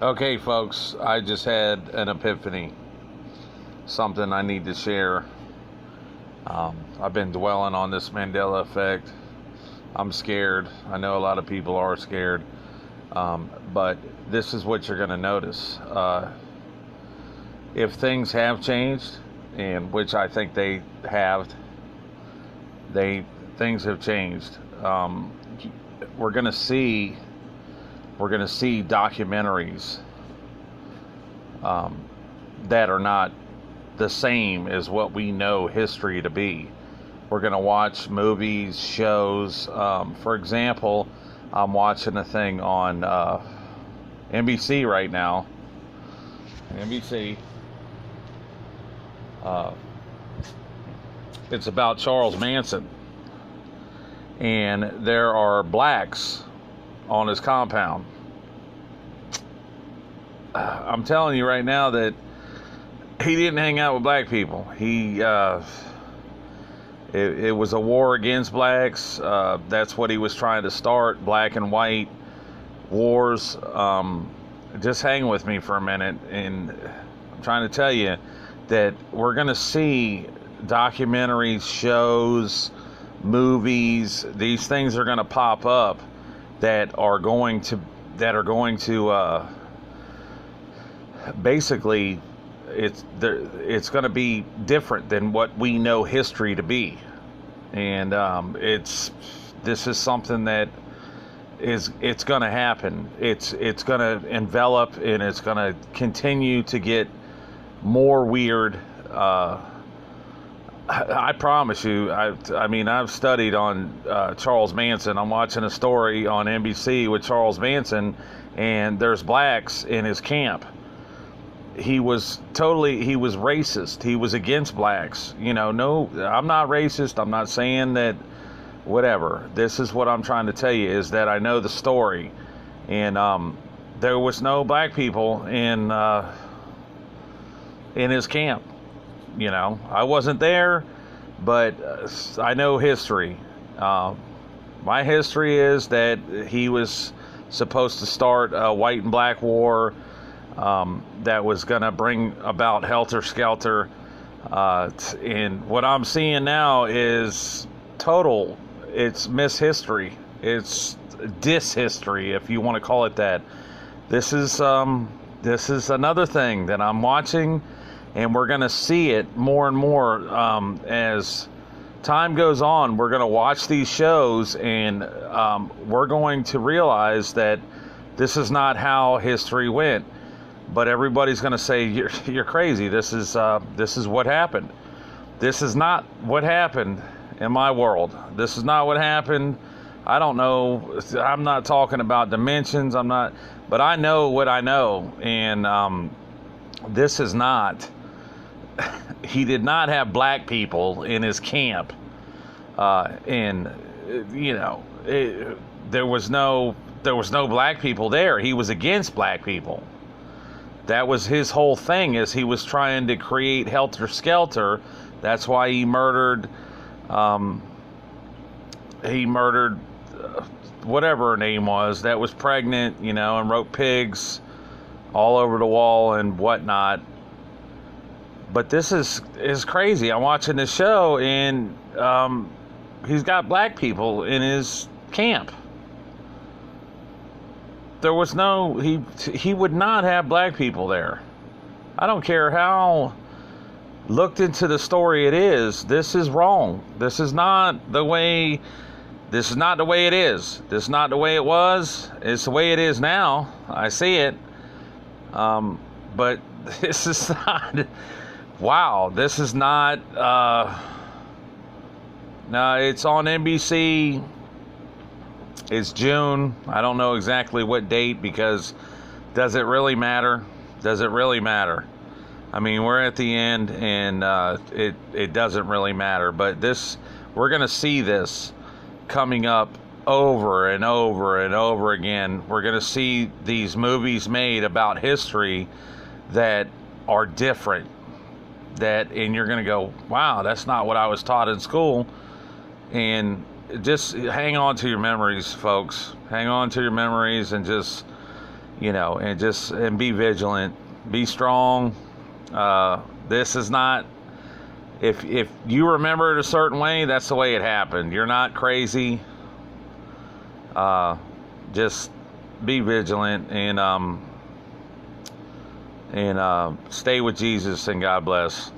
Okay, folks, I just had an epiphany. Something I need to share. I've been dwelling on this Mandela effect. I'm scared. I know a lot of people are scared. But this is what you're going to notice. If things have changed, and which I think they have, things have changed. We're going to see documentaries that are not the same as what we know history to be. We're going to watch movies, shows. For example, I'm watching a thing on NBC right now. NBC. It's about Charles Manson. And there are blacks on his compound. I'm telling you right now that he didn't hang out with black people. It was a war against blacks. That's what he was trying to start, black and white wars. Just hang with me for a minute, and I'm trying to tell you that we're going to see documentaries, shows, movies. These things are going to pop up that are going to basically it's going to be different than what we know history to be, and this is something that it's going to happen. It's going to envelop, and it's going to continue to get more weird. I promise you. I mean, I've studied on Charles Manson. I'm watching a story on NBC with Charles Manson, and there's blacks in his camp. He was racist. He was against blacks. No, I'm not racist. I'm not saying that, whatever. This is what I'm trying to tell you, is that I know the story. And there was no black people in his camp. I wasn't there, but I know history. My history is that he was supposed to start a white and black war that was going to bring about helter-skelter. And what I'm seeing now is it's mishistory. It's dishistory, if you want to call it that. This is another thing that I'm watching, and we're going to see it more and more as time goes on. We're going to watch these shows, and we're going to realize that this is not how history went. But everybody's going to say, you're crazy. This is what happened. This is not what happened in my world. This is not what happened. I don't know. I'm not talking about dimensions. But I know what I know. And this is not. He did not have black people in his camp. There was no black people there. He was against black people. That was his whole thing, is he was trying to create helter-skelter. That's why he murdered whatever her name was, that was pregnant, and wrote pigs all over the wall and whatnot. But this is crazy. I'm watching this show, and he's got black people in his camp. There was he would not have black people there. I don't care how looked into the story it is. This is wrong. This is not the way it is. This is not the way it was. It's the way it is now. I see it. But this is not, wow, this is not, no, it's on NBC. It's June. I don't know exactly what date, because does it really matter? Does it really matter? I mean, we're at the end, and it doesn't really matter. But we're going to see this coming up over and over and over again. We're going to see these movies made about history that are different. And you're going to go, wow, that's not what I was taught in school. And just hang on to your memories, folks. Hang on to your memories, and just and be vigilant, be strong. This is not, if you remember it a certain way, that's the way it happened. You're not crazy. Just be vigilant and stay with Jesus, and God bless.